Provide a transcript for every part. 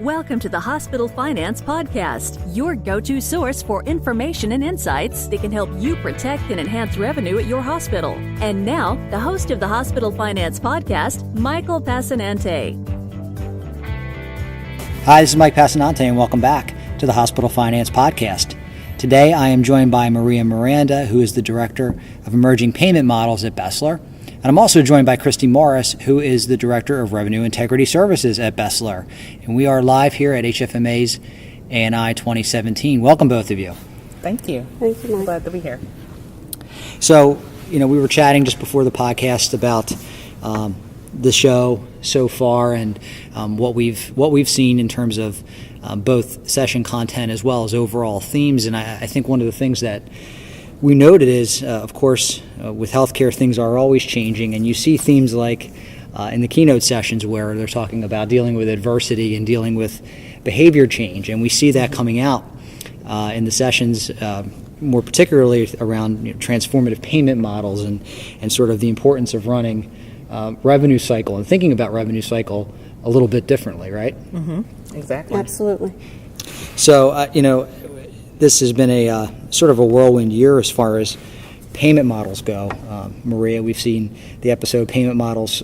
Welcome to the Hospital Finance Podcast, your go-to source for information and insights that can help you protect and enhance revenue at your hospital. And now, the host of the Hospital Finance Podcast, Michael Passanante. Hi, this is Mike Passanante, and welcome back to the Hospital Finance Podcast. Today, I am joined by Miranda, who is the Director of Emerging Payment Models at Besler. And I'm also joined by Kristi Morris, who is the Director of Revenue Integrity Services at Besler. And we are live here at HFMA's ANI 2017. Welcome, both of you. Thank you. Thank you, Mike. Glad to be here. So, we were chatting just before the podcast about the show so far and what we've seen in terms of both session content as well as overall themes. And I think one of the things that we noted is, of course, with healthcare, things are always changing, and you see themes like in the keynote sessions where they're talking about dealing with adversity and dealing with behavior change, and we see that coming out in the sessions, more particularly around transformative payment models and sort of the importance of running revenue cycle and thinking about revenue cycle a little bit differently, right? Mm-hmm. Exactly. Absolutely. So, this has been a sort of a whirlwind year as far as payment models go. Maria, we've seen the episode payment models.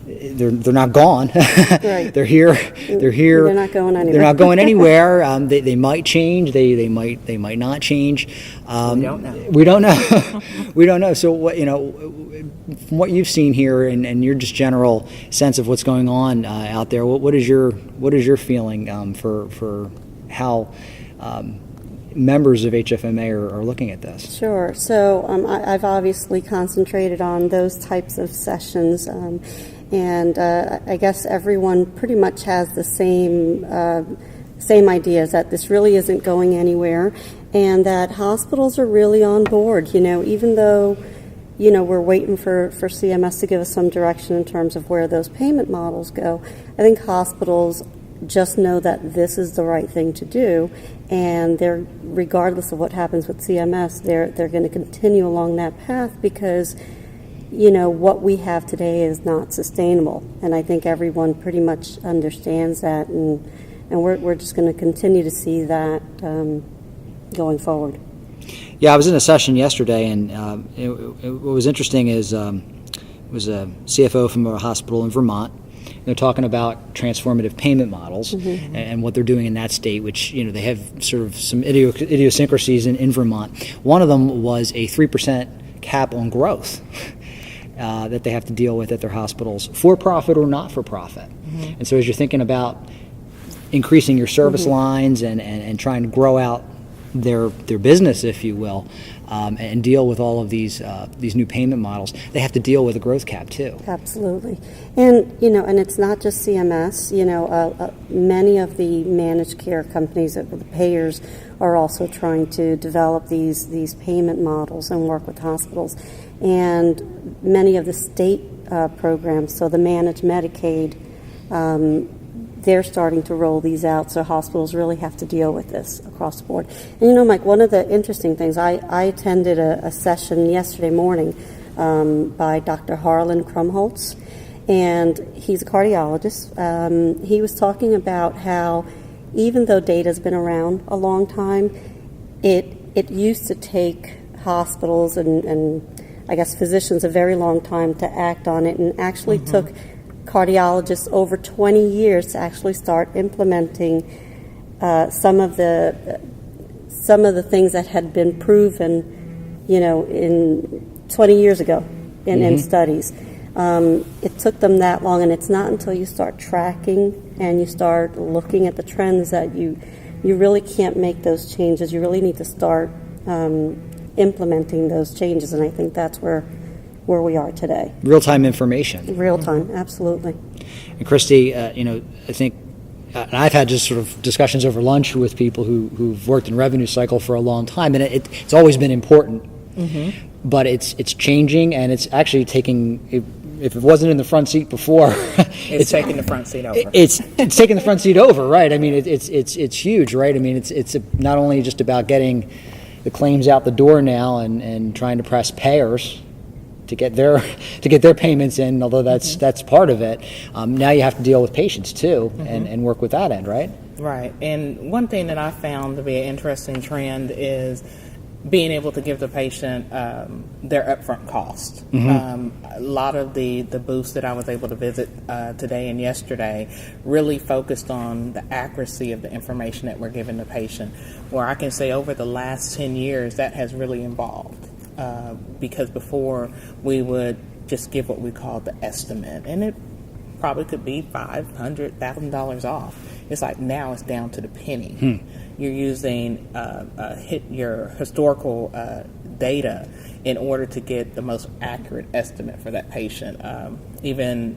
They're not gone. Right. They're here. They're not going anywhere. They're not going anywhere. They might change. They might not change. We don't know. We don't know. We don't know. So what from what you've seen here and your just general sense of what's going on out there, what is your feeling for how members of HFMA are looking at this? Sure. So I've obviously concentrated on those types of sessions, and I guess everyone pretty much has the same ideas that this really isn't going anywhere, and that hospitals are really on board. Even though we're waiting for CMS to give us some direction in terms of where those payment models go, I think hospitals just know that this is the right thing to do, and they're, regardless of what happens with CMS, they're going to continue along that path because what we have today is not sustainable, and I think everyone pretty much understands that, and we're just going to continue to see that going forward. Yeah, I was in a session yesterday, and what was interesting is it was a CFO from a hospital in Vermont. They're talking about transformative payment models and what they're doing in that state, which, they have sort of some idiosyncrasies in Vermont. One of them was a 3% cap on growth that they have to deal with at their hospitals, for-profit or not-for-profit. And so as you're thinking about increasing your service lines and trying to grow out their business, if you will, and deal with all of these new payment models, they have to deal with a growth cap too. Absolutely, and and it's not just CMS. Many of the managed care companies, the payers, are also trying to develop these payment models and work with hospitals, and many of the state programs, so the managed Medicaid. They're starting to roll these out, so hospitals really have to deal with this across the board. And Mike, one of the interesting things, I attended a session yesterday morning by Dr. Harlan Krumholtz, and he's a cardiologist. He was talking about how even though data's been around a long time, it used to take hospitals and I guess physicians a very long time to act on it, and actually took cardiologists over 20 years to actually start implementing some of the things that had been proven, in 20 years ago in studies. It took them that long, and it's not until you start tracking and you start looking at the trends that you really can't make those changes. You really need to start implementing those changes, and I think that's where we are today. Real-time information. Real-time, absolutely. And Kristi, I think, and I've had just sort of discussions over lunch with people who've worked in revenue cycle for a long time, and it's always been important, but it's changing, and it's actually taking, if it wasn't in the front seat before, it's taking the front seat over. It's taking the front seat over, right? I mean, it's huge, right? I mean, it's not only just about getting the claims out the door now and trying to press payers, to get their payments in, although that's part of it. Now you have to deal with patients too, and work with that end, right? Right. And one thing that I found to be an interesting trend is being able to give the patient their upfront cost. A lot of the booths that I was able to visit today and yesterday really focused on the accuracy of the information that we're giving the patient, where I can say over the last 10 years that has really evolved. Because before we would just give what we call the estimate, and it probably could be $500,000 off. It's like now it's down to the penny. You're using your historical data in order to get the most accurate estimate for that patient. Even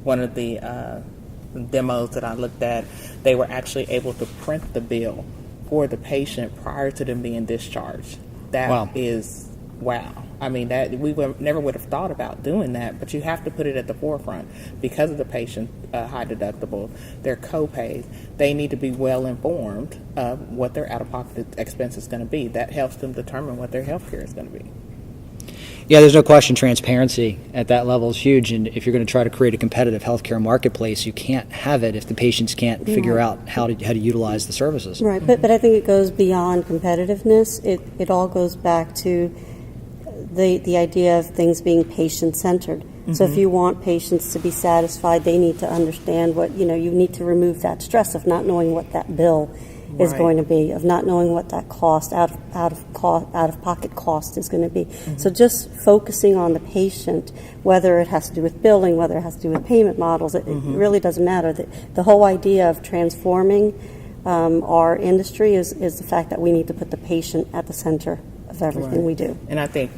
one of the demos that I looked at, they were actually able to print the bill for the patient prior to them being discharged. That is wow. I mean, that never would have thought about doing that, but you have to put it at the forefront because of the patient high deductible, their co-pays. They need to be well informed of what their out-of-pocket expense is going to be. That helps them determine what their health care is going to be. Yeah, there's no question transparency at that level is huge, and if you're going to try to create a competitive healthcare marketplace, you can't have it if the patients can't figure out how to utilize the services. Right, but I think it goes beyond competitiveness. It all goes back to the idea of things being patient-centered. So if you want patients to be satisfied, they need to understand what, you need to remove that stress of not knowing what that bill is going to be, of not knowing what that cost, out of pocket cost is going to be. So just focusing on the patient, whether it has to do with billing, whether it has to do with payment models, it really doesn't matter. The whole idea of transforming our industry is the fact that we need to put the patient at the center of everything we do. And I think,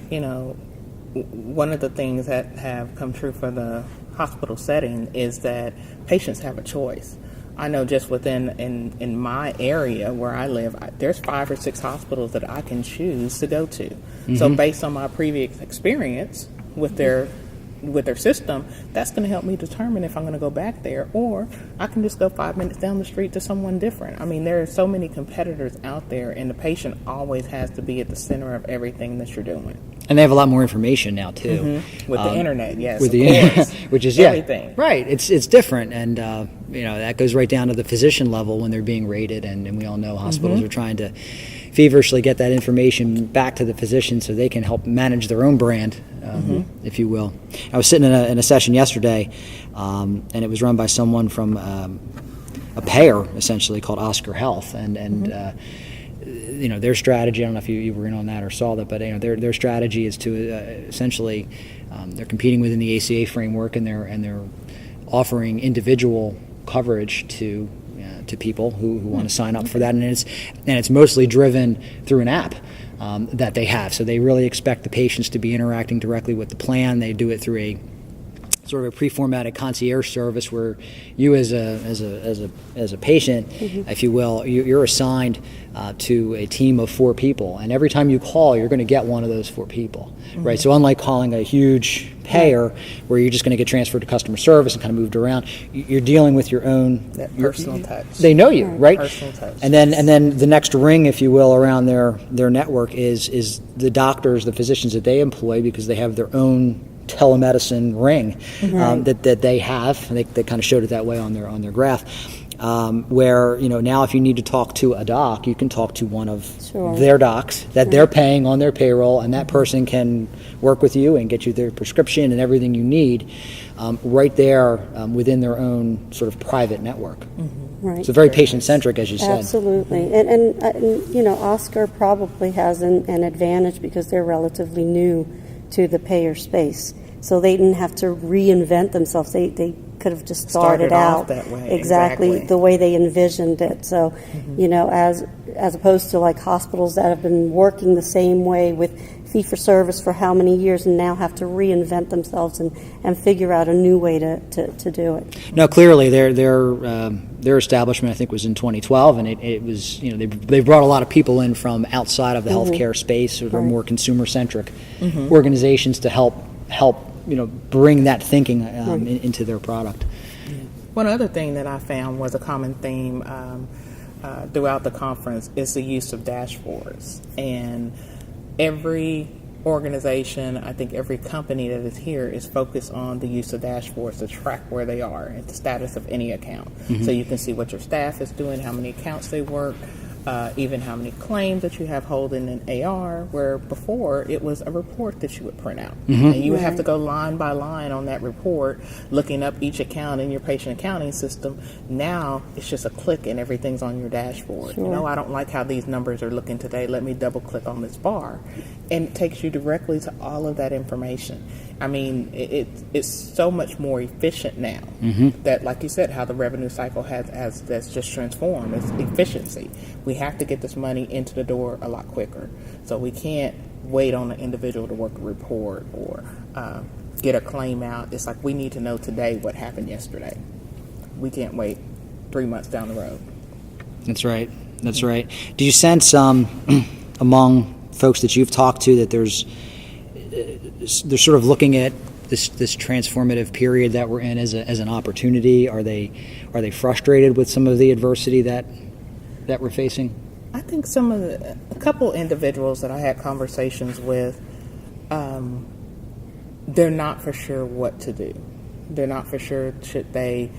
one of the things that have come true for the hospital setting is that patients have a choice. I know just in my area where I live, there's 5 or 6 hospitals that I can choose to go to. So based on my previous experience with their system, that's going to help me determine if I'm going to go back there, or I can just go 5 minutes down the street to someone different. I mean, there are so many competitors out there, and the patient always has to be at the center of everything that you're doing. And they have a lot more information now too, with the internet, yes, with of course. which is everything. Right. It's different, and that goes right down to the physician level when they're being rated, and we all know hospitals are trying to feverishly get that information back to the physician so they can help manage their own brand, if you will. I was sitting in a session yesterday, and it was run by someone from a payer essentially called Oscar Health, and their strategy, I don't know if you were in on that or saw that, but their strategy is to essentially they're competing within the ACA framework, and they're offering individual coverage to people who want to sign up for that, and it's mostly driven through an app that they have. So they really expect the patients to be interacting directly with the plan. They do it through a sort of a pre-formatted concierge service where you as a patient, if you will, you're assigned to a team of 4 people, and every time you call, you're going to get one of those 4 people, right? So unlike calling a huge payer where you're just going to get transferred to customer service and kind of moved around, you're dealing with your own personal touch. They know you, right? Personal touch. And then the next ring, if you will, around their network is the doctors, the physicians that they employ, because they have their own telemedicine ring that they have. They kind of showed it that way on their graph. Where now if you need to talk to a doc, you can talk to one of their docs that they're paying on their payroll, and that person can work with you and get you their prescription and everything you need right there within their own sort of private network. Right. So very patient-centric, as you said. Absolutely. And Oscar probably has an advantage because they're relatively new to the payer space. So they didn't have to reinvent themselves. They could have just started out that way. exactly the way they envisioned it. So, as opposed to like hospitals that have been working the same way with fee-for-service for how many years and now have to reinvent themselves and figure out a new way to do it. No, clearly their establishment, I think, was in 2012, and it was they brought a lot of people in from outside of the healthcare space, or more consumer-centric organizations to help bring that thinking into their product. One other thing that I found was a common theme throughout the conference is the use of dashboards. And every organization, I think every company that is here is focused on the use of dashboards to track where they are and the status of any account. So you can see what your staff is doing, how many accounts they work, even how many claims that you have holding in AR, where before it was a report that you would print out. And you would have to go line by line on that report, looking up each account in your patient accounting system. Now it's just a click and everything's on your dashboard. Sure. You know, I don't like how these numbers are looking today. Let me double click on this bar. And it takes you directly to all of that information. I mean, it's so much more efficient now that, like you said, how the revenue cycle has that's just transformed. It's efficiency. We have to get this money into the door a lot quicker. So we can't wait on an individual to work a report or get a claim out. It's like we need to know today what happened yesterday. We can't wait 3 months down the road. That's right. That's right. Do you sense among folks that you've talked to that they're sort of looking at this transformative period that we're in as an opportunity? Are they frustrated with some of the adversity that we're facing? I think a couple individuals that I had conversations with, they're not for sure what to do. They're not for sure should they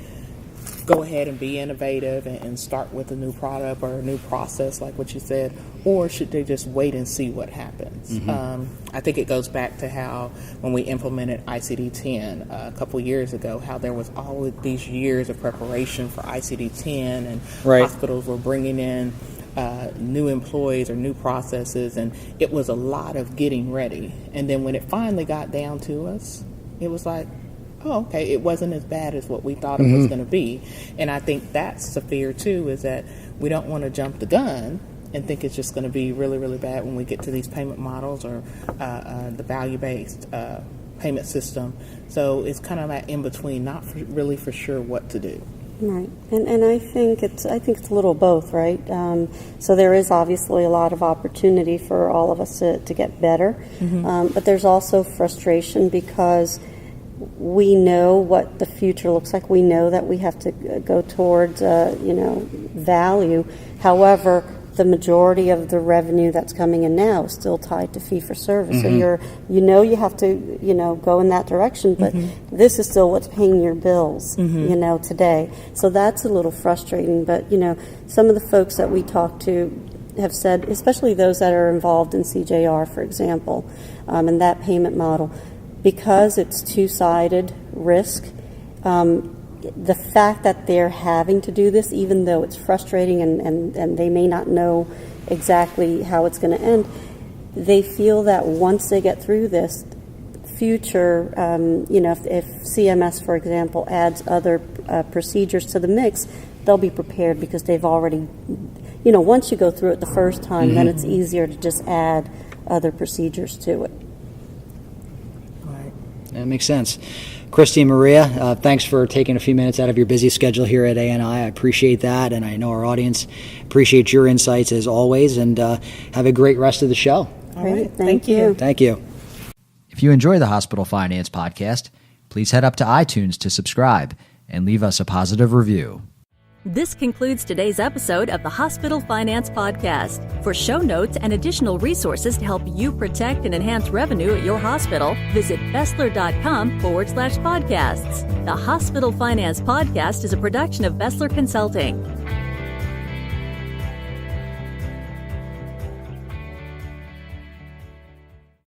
go ahead and be innovative and start with a new product or a new process, like what you said, or should they just wait and see what happens? I think it goes back to how when we implemented ICD-10 a couple years ago, how there was all of these years of preparation for ICD-10 and hospitals were bringing in new employees or new processes, and it was a lot of getting ready. And then when it finally got down to us, it was like, oh, okay, it wasn't as bad as what we thought it was going to be. And I think that's the fear, too, is that we don't want to jump the gun and think it's just going to be really, really bad when we get to these payment models or the value-based payment system. So it's kind of that in-between, not really for sure what to do. Right, and I think it's a little both, right? So there is obviously a lot of opportunity for all of us to get better, but there's also frustration because we know what the future looks like. We know that we have to go towards, value. However, the majority of the revenue that's coming in now is still tied to fee-for-service. So you have to, go in that direction, but this is still what's paying your bills, today. So that's a little frustrating. But, some of the folks that we talk to have said, especially those that are involved in CJR, for example, and that payment model, because it's two-sided risk, the fact that they're having to do this, even though it's frustrating and they may not know exactly how it's going to end, they feel that once they get through this, future, if CMS, for example, adds other procedures to the mix, they'll be prepared because they've already, once you go through it the first time, then it's easier to just add other procedures to it. That makes sense. Kristi and Maria, thanks for taking a few minutes out of your busy schedule here at ANI. I appreciate that, and I know our audience appreciates your insights as always, and have a great rest of the show. All right. Thank you. Thank you. If you enjoy the Hospital Finance Podcast, please head up to iTunes to subscribe and leave us a positive review. This concludes today's episode of the Hospital Finance Podcast. For show notes and additional resources to help you protect and enhance revenue at your hospital, visit Besler.com/podcasts. The Hospital Finance Podcast is a production of Besler Consulting.